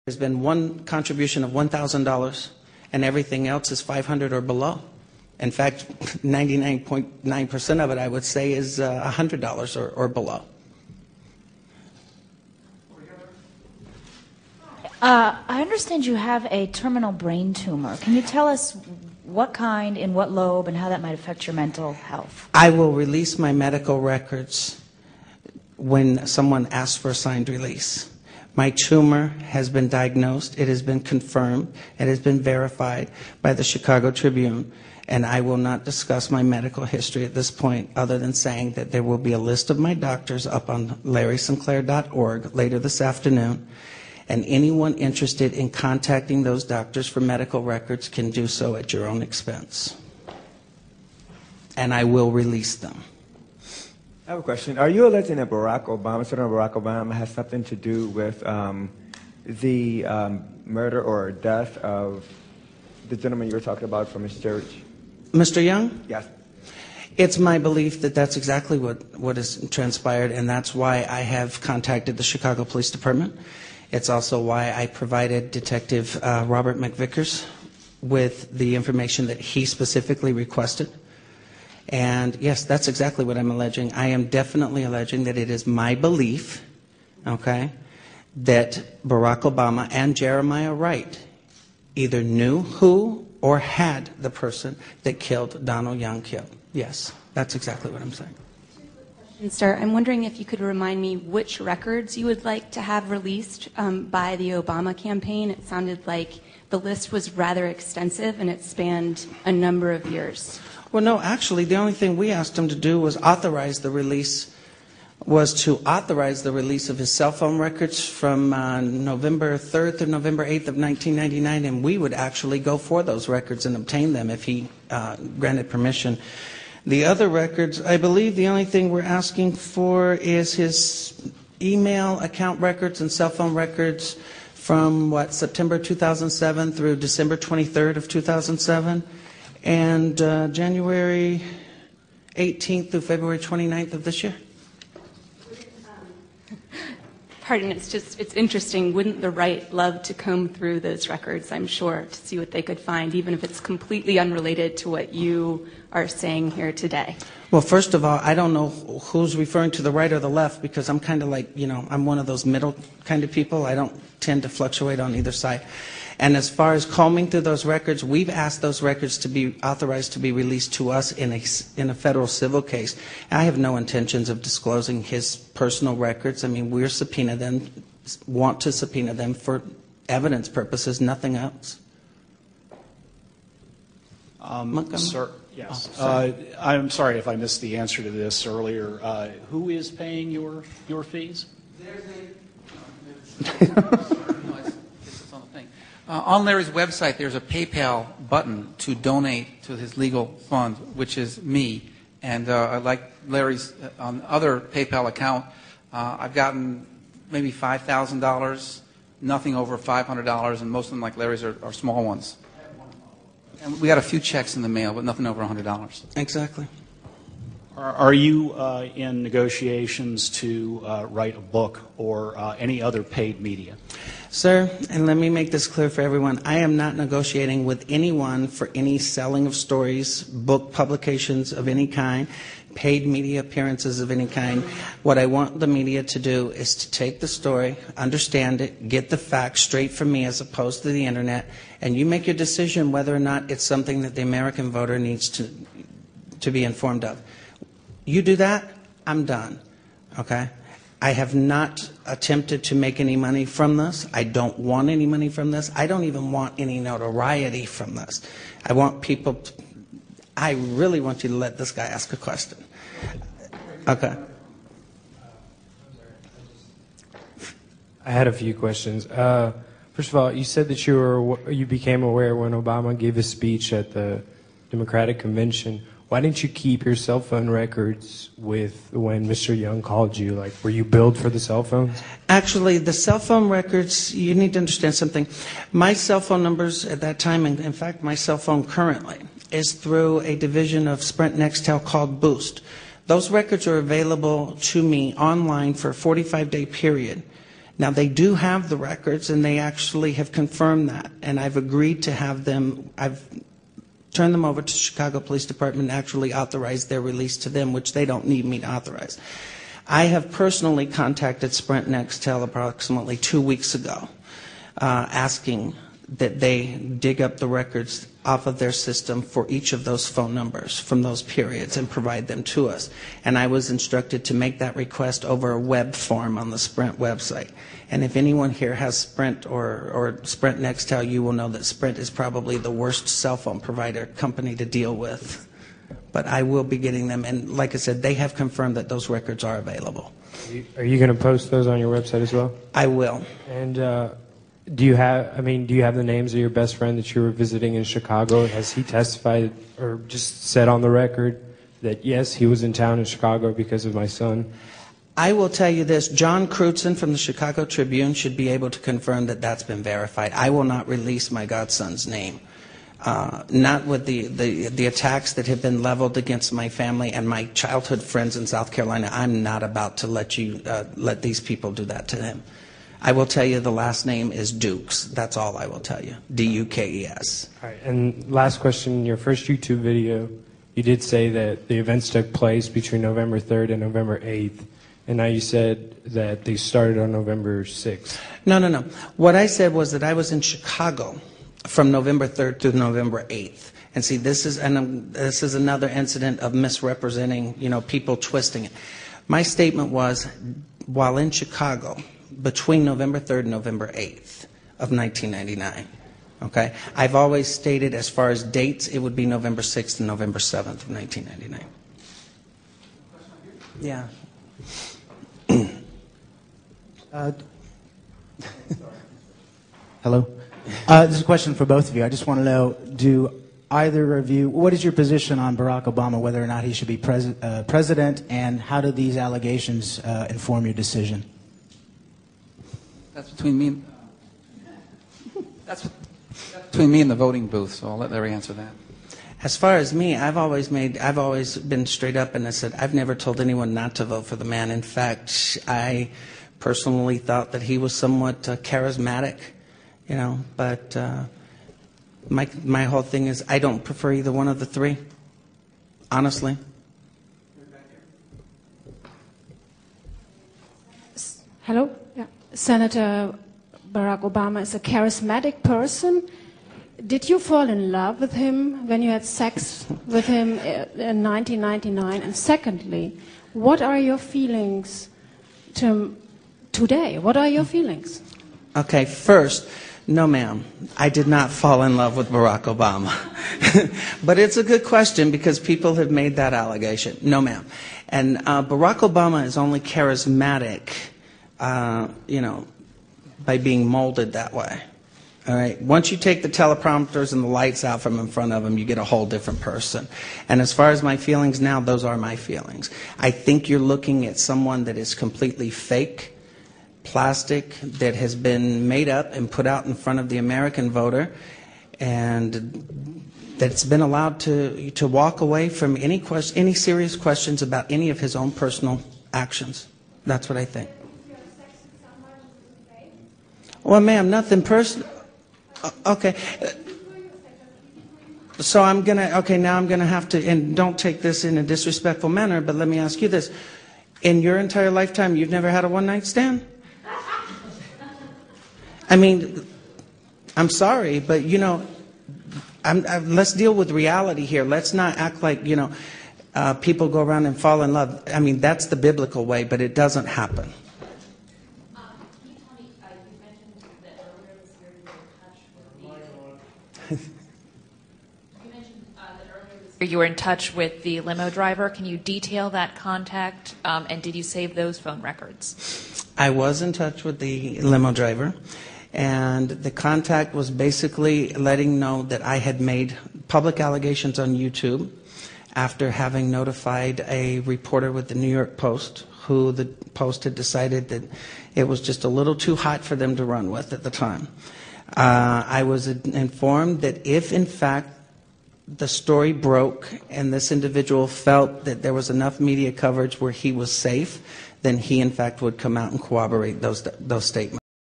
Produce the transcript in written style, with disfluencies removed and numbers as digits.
There's been one contribution of $1,000, and everything else is $500 or below. In fact, 99.9% of it, I would say, is $100 or below. I understand you have a terminal brain tumor. Can you tell us what kind, in what lobe, and how that might affect your mental health? I will release my medical records when someone asks for a signed release. My tumor has been diagnosed, it has been confirmed, it has been verified by the Chicago Tribune, and I will not discuss my medical history at this point other than saying that there will be a list of my doctors up on larrysinclair.org later this afternoon, and anyone interested in contacting those doctors for medical records can do so at your own expense. And I will release them. I have a question. Are you alleging that Senator Barack Obama has something to do with the murder or death of the gentleman you were talking about from his church? Mr. Young? Yes. It's my belief that that's exactly what has transpired, and that's why I have contacted the Chicago Police Department. It's also why I provided Detective Robert McVickers with the information that he specifically requested. And yes, that's exactly what I'm alleging. I am definitely alleging that it is my belief, okay, that Barack Obama and Jeremiah Wright either knew who or had the person that killed Donald Young killed. Yes, that's exactly what I'm saying. Sir, I'm wondering if you could remind me which records you would like to have released by the Obama campaign. It sounded like the list was rather extensive and it spanned a number of years. Well, no, actually, the only thing we asked him to do was authorize the release of his cell phone records from November 3rd to November 8th of 1999, and we would actually go for those records and obtain them if he granted permission. The other records, I believe the only thing we're asking for is his email account records and cell phone records from, September 2007 through December 23rd of 2007. And January 18th through February 29th of this year. Pardon, it's interesting. Wouldn't the right love to comb through those records, I'm sure, to see what they could find, even if it's completely unrelated to what you are saying here today? Well, first of all, I don't know who's referring to the right or the left, because I'm kind of like, I'm one of those middle kind of people. I don't tend to fluctuate on either side. And as far as combing through those records, we've asked those records to be authorized to be released to us in a federal civil case. I have no intentions of disclosing his personal records. I mean, want to subpoena them for evidence purposes, nothing else. Sir, yes. I'm sorry if I missed the answer to this earlier. Who is paying your fees? On Larry's website, there's a PayPal button to donate to his legal fund, which is me. And like Larry's on other PayPal account, I've gotten maybe $5,000, nothing over $500, and most of them, like Larry's, are small ones. And we got a few checks in the mail, but nothing over $100. Exactly. Are you in negotiations to write a book or any other paid media? Sir, and let me make this clear for everyone, I am not negotiating with anyone for any selling of stories, book publications of any kind, paid media appearances of any kind. What I want the media to do is to take the story, understand it, get the facts straight from me as opposed to the internet, and you make your decision whether or not it's something that the American voter needs to be informed of. You do that, I'm done, okay? I have not attempted to make any money from this. I don't want any money from this. I don't even want any notoriety from this. I want people I really want you to let this guy ask a question. Okay. I had a few questions. First of all, you said that you became aware when Obama gave his speech at the Democratic Convention. Why didn't you keep your cell phone records with when Mr. Young called you? Like, were you billed for the cell phones? Actually, the cell phone records, you need to understand something. My cell phone numbers at that time, and in fact, my cell phone currently, is through a division of Sprint Nextel called Boost. Those records are available to me online for a 45-day period. Now, they do have the records, and they actually have confirmed that. And I've agreed to have them, I've turned them over to Chicago Police Department and actually authorized their release to them, which they don't need me to authorize. I have personally contacted Sprint Nextel approximately 2 weeks ago, asking that they dig up the records off of their system for each of those phone numbers from those periods and provide them to us. And I was instructed to make that request over a web form on the Sprint website. And if anyone here has Sprint or Sprint Nextel, you will know that Sprint is probably the worst cell phone provider company to deal with. But I will be getting them, and like I said, they have confirmed that those records are available. Are you going to post those on your website as well? I will. And do you have the names of your best friend that you were visiting in Chicago? Has he testified or just said on the record that, yes, he was in town in Chicago because of my son? I will tell you this. John Crutzen from the Chicago Tribune should be able to confirm that that's been verified. I will not release my godson's name. Not with the attacks that have been leveled against my family and my childhood friends in South Carolina. I'm not about to let these people do that to him. I will tell you the last name is Dukes. That's all I will tell you. Dukes. All right. And last question, in your first YouTube video, you did say that the events took place between November 3rd and November 8th. And now you said that they started on November 6th. No. What I said was that I was in Chicago from November 3rd to November 8th. And see, this is another incident of misrepresenting, people twisting it. My statement was, while in Chicago, between November 3rd and November 8th of 1999. Okay? I've always stated, as far as dates, it would be November 6th and November 7th of 1999. Yeah. Hello. This is a question for both of you. I just want to know, what is your position on Barack Obama, whether or not he should be president, and how do these allegations inform your decision? That's between me and the voting booth, so I'll let Larry answer that. As far as me, I've always been straight up, and I said I've never told anyone not to vote for the man. In fact, I personally thought that he was somewhat charismatic, but my whole thing is I don't prefer either one of the three, honestly. Hello? Yeah. Senator Barack Obama is a charismatic person. Did you fall in love with him when you had sex with him in 1999? And secondly, what are your feelings today? What are your feelings? Okay, first, no ma'am, I did not fall in love with Barack Obama. But it's a good question because people have made that allegation. No ma'am. And Barack Obama is only charismatic, by being molded that way. All right. Once you take the teleprompters and the lights out from in front of him, you get a whole different person. And as far as my feelings now, those are my feelings. I think you're looking at someone that is completely fake, plastic, that has been made up and put out in front of the American voter, and that's been allowed to walk away from any serious questions about any of his own personal actions. That's what I think. Well, ma'am, nothing personal. Okay. So now I'm going to have to, and don't take this in a disrespectful manner, but let me ask you this. In your entire lifetime, you've never had a one-night stand? I mean, I'm sorry, but, let's deal with reality here. Let's not act like, people go around and fall in love. I mean, that's the biblical way, but it doesn't happen. You were in touch with the limo driver. Can you detail that contact, and did you save those phone records? I was in touch with the limo driver, and the contact was basically letting know that I had made public allegations on YouTube after having notified a reporter with the New York Post, who the Post had decided that it was just a little too hot for them to run with at the time. I was informed that if, in fact, the story broke and this individual felt that there was enough media coverage where he was safe, then he in fact would come out and corroborate those statements.